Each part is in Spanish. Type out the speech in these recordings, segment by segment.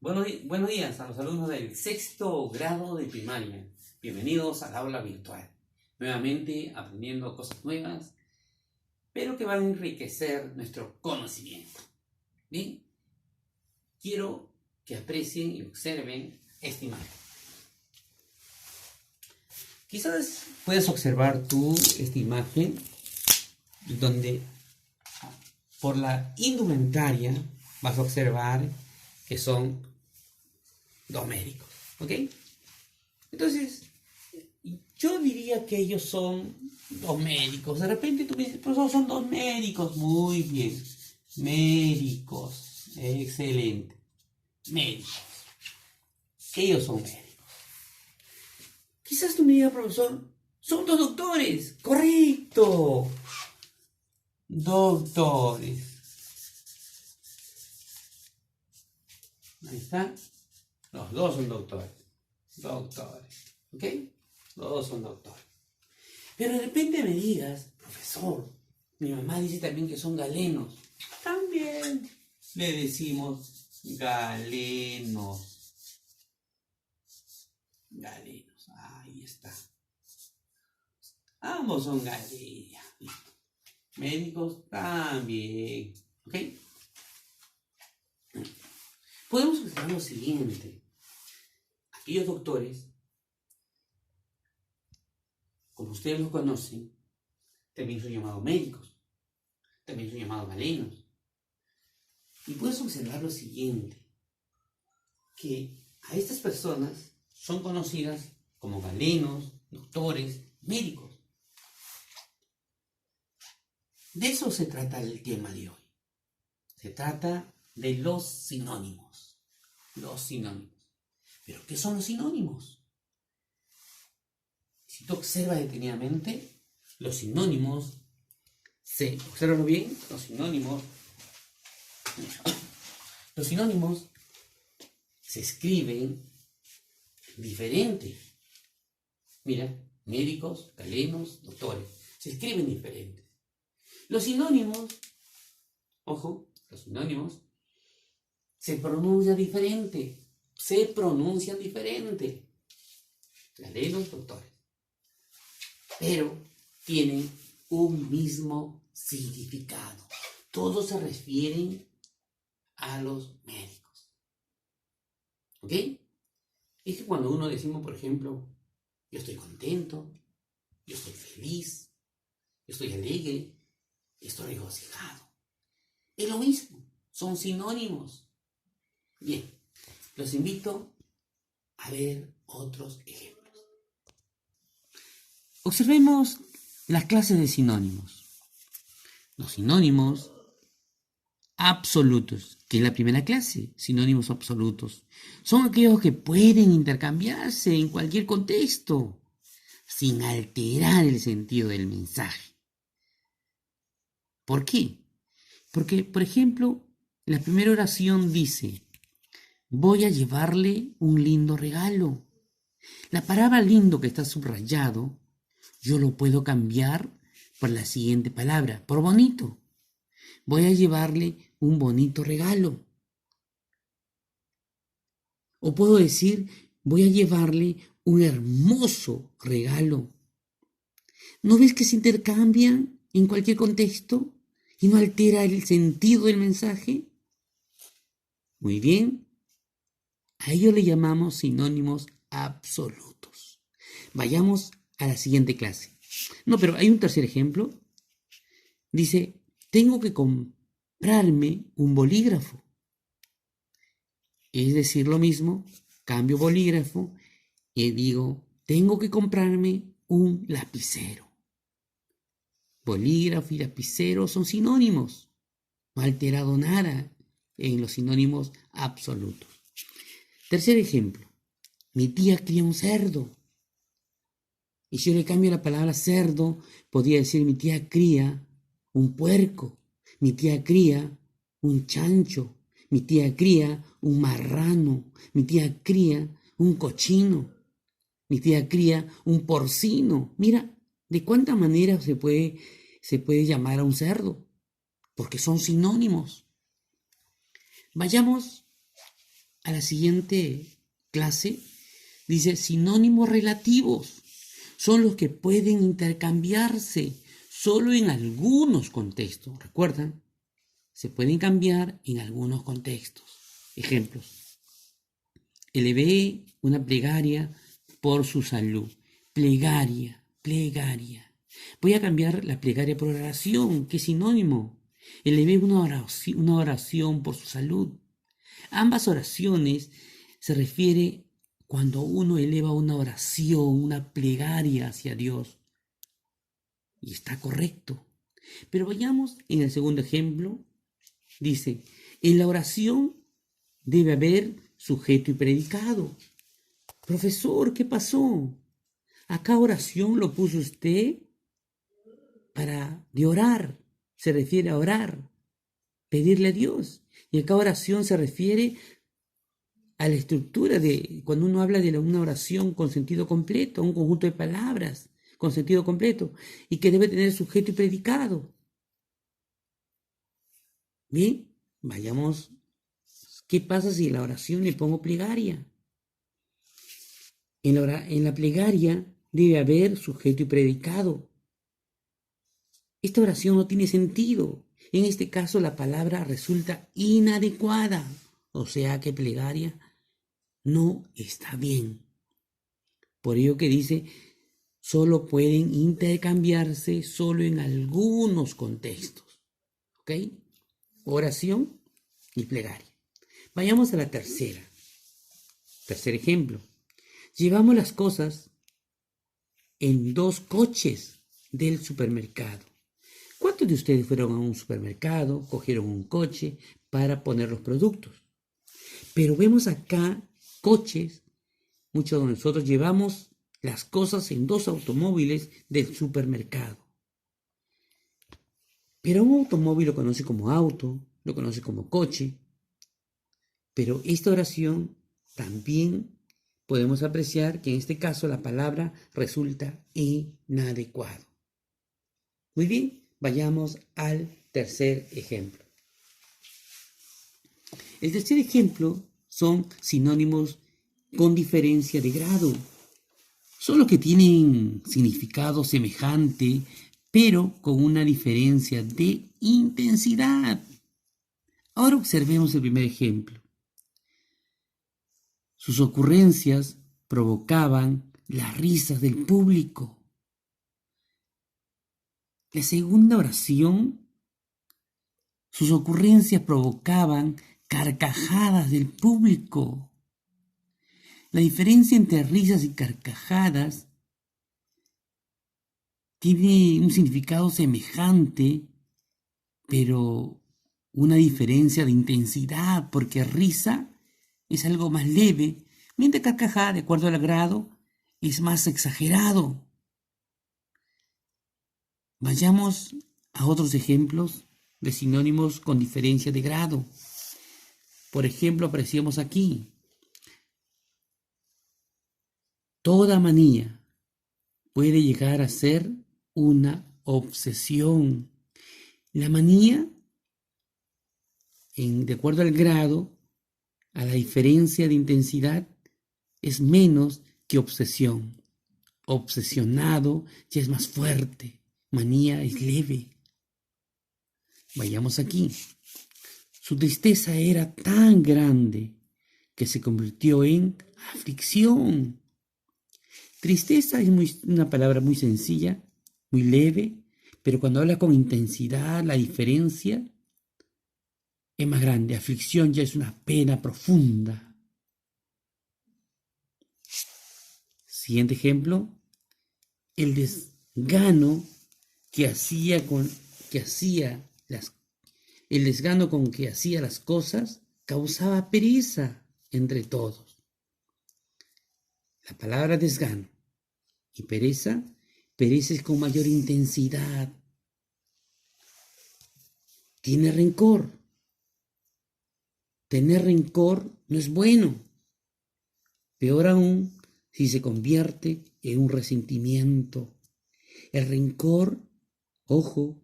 Buenos días a los alumnos del sexto grado de primaria. Bienvenidos al aula virtual. Nuevamente aprendiendo cosas nuevas, pero que van a enriquecer nuestro conocimiento. Bien, quiero que aprecien y observen esta imagen. Quizás puedas observar tú esta imagen donde por la indumentaria vas a observar que son dos médicos, ¿ok? Entonces, yo diría que ellos son dos médicos. De repente tú me dices, pero son dos médicos. Muy bien. Médicos. Excelente. Médicos. Ellos son médicos. Quizás tú me digas, profesor, son dos doctores. Correcto. Doctores. Ahí está. Los dos son doctores. Doctores. ¿Ok? Los dos son doctores. Pero de repente me digas, profesor, mi mamá dice también que son galenos. También le decimos galenos. Galenos. Ahí está. Ambos son galenos. Médicos también. ¿Ok? Podemos observar lo siguiente. Aquellos doctores, como ustedes los conocen, también son llamados médicos, también son llamados galenos. Y puedes observar lo siguiente, que a estas personas son conocidas como galenos, doctores, médicos. De eso se trata el tema de hoy. Se trata de los sinónimos. Los sinónimos. ¿Pero qué son los sinónimos? Si tú observas detenidamente, los sinónimos, obsérvalo bien, los sinónimos se escriben diferente. Mira, médicos, galenos, doctores, se escriben diferentes. Los sinónimos, ojo, los sinónimos se pronuncian diferente. Galenos, doctores. Pero tienen un mismo significado. Todos se refieren a los médicos. ¿Ok? Es que cuando uno decimos, por ejemplo, yo estoy contento, yo estoy feliz, yo estoy alegre, estoy regocijado. Es lo mismo, son sinónimos. Bien, los invito a ver otros ejemplos. Observemos las clases de sinónimos. Los sinónimos absolutos, que es la primera clase, sinónimos absolutos, son aquellos que pueden intercambiarse en cualquier contexto, sin alterar el sentido del mensaje. ¿Por qué? Porque, por ejemplo, la primera oración dice, voy a llevarle un lindo regalo. La palabra lindo que está subrayado, yo lo puedo cambiar por la siguiente palabra, por bonito. Voy a llevarle un bonito regalo. O puedo decir, voy a llevarle un hermoso regalo. ¿No ves que se intercambian en cualquier contexto y no altera el sentido del mensaje? Muy bien. A ello le llamamos sinónimos absolutos. Vayamos a la siguiente clase. No, pero hay un tercer ejemplo. Dice, tengo que comprarme un bolígrafo. Es decir, lo mismo, cambio bolígrafo y digo, tengo que comprarme un lapicero. Bolígrafo y lapicero son sinónimos. No ha alterado nada en los sinónimos absolutos. Tercer ejemplo. Mi tía cría un cerdo. Y si yo le cambio la palabra cerdo, podría decir mi tía cría un puerco. Mi tía cría un chancho. Mi tía cría un marrano. Mi tía cría un cochino. Mi tía cría un porcino. Mira, ¿de cuántas maneras se puede llamar a un cerdo? Porque son sinónimos. Vayamos a la siguiente clase, dice sinónimos relativos. Son los que pueden intercambiarse solo en algunos contextos. ¿Recuerdan? Se pueden cambiar en algunos contextos. Ejemplos. Elevé una plegaria por su salud. Plegaria, plegaria. Voy a cambiar la plegaria por oración, que es sinónimo. Elevé una oración por su salud. Ambas oraciones se refiere cuando uno eleva una oración, una plegaria hacia Dios. Y está correcto. Pero vayamos en el segundo ejemplo. Dice, en la oración debe haber sujeto y predicado. Profesor, ¿qué pasó? Acá oración lo puso usted de orar. Se refiere a orar, pedirle a Dios. Y acá oración se refiere a la estructura de cuando uno habla de una oración con sentido completo, un conjunto de palabras con sentido completo y que debe tener sujeto y predicado. Bien, vayamos. ¿Qué pasa si en la oración le pongo plegaria? En la plegaria debe haber sujeto y predicado. Esta oración no tiene sentido. En este caso la palabra resulta inadecuada. O sea que plegaria no está bien. Por ello que dice, solo pueden intercambiarse solo en algunos contextos. ¿Ok? Oración y plegaria. Vayamos a la tercera. Tercer ejemplo. Llevamos las cosas en 2 coches del supermercado. ¿Cuántos de ustedes fueron a un supermercado, cogieron un coche para poner los productos? Pero vemos acá coches, muchos de nosotros llevamos las cosas en 2 automóviles del supermercado. Pero un automóvil lo conoce como auto, lo conoce como coche. Pero esta oración también podemos apreciar que en este caso la palabra resulta inadecuado. Muy bien, vayamos al tercer ejemplo. El tercer ejemplo son sinónimos con diferencia de grado. Son los que tienen significado semejante, pero con una diferencia de intensidad. Ahora observemos el primer ejemplo. Sus ocurrencias provocaban las risas del público. La segunda oración, sus ocurrencias provocaban carcajadas del público. La diferencia entre risas y carcajadas tiene un significado semejante, pero una diferencia de intensidad, porque risa es algo más leve, mientras carcajada, de acuerdo al grado, es más exagerado. Vayamos a otros ejemplos de sinónimos con diferencia de grado. Por ejemplo, apreciamos aquí. Toda manía puede llegar a ser una obsesión. La manía, de acuerdo al grado, a la diferencia de intensidad, es menos que obsesión. Obsesionado ya es más fuerte. Manía es leve. Vayamos aquí. Su tristeza era tan grande que se convirtió en aflicción. Tristeza es una palabra muy sencilla, muy leve, pero cuando habla con intensidad, la diferencia es más grande. Aflicción ya es una pena profunda. Siguiente ejemplo, el desgano el desgano con que hacía las cosas causaba pereza entre todos. La palabra desgano y pereza es con mayor intensidad. Tiene rencor. Tener rencor no es bueno. Peor aún si se convierte en un resentimiento. El rencor, ojo,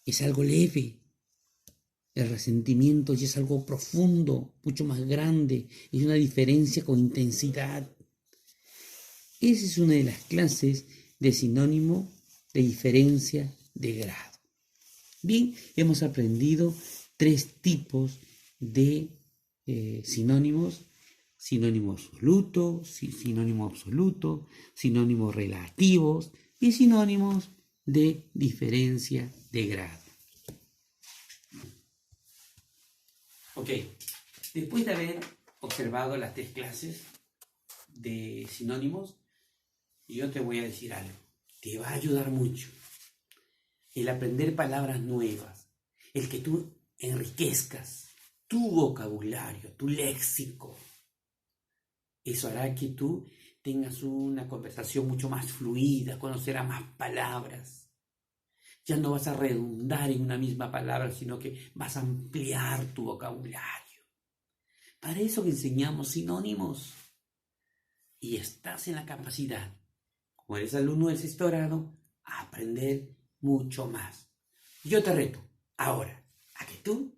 es algo leve. El resentimiento ya es algo profundo, mucho más grande, es una diferencia con intensidad. Esa es una de las clases de sinónimo de diferencia de grado. Bien, hemos aprendido 3 tipos de sinónimos: sinónimo absoluto, sinónimos relativos y sinónimos de diferencia de grado. Ok, después de haber observado las 3 clases de sinónimos, yo te voy a decir algo. Te va a ayudar mucho el aprender palabras nuevas, el que tú enriquezcas tu vocabulario, tu léxico. Eso hará que tú tengas una conversación mucho más fluida, conocerás más palabras. Ya no vas a redundar en una misma palabra, sino que vas a ampliar tu vocabulario. Para eso que enseñamos sinónimos. Y estás en la capacidad, como eres alumno del 6º grado, a aprender mucho más. Yo te reto ahora a que tú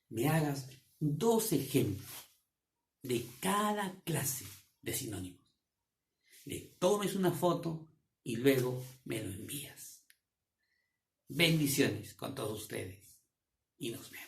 me hagas 2 ejemplos de cada clase de sinónimos. Le tomes una foto y luego me lo envías. Bendiciones con todos ustedes y nos vemos.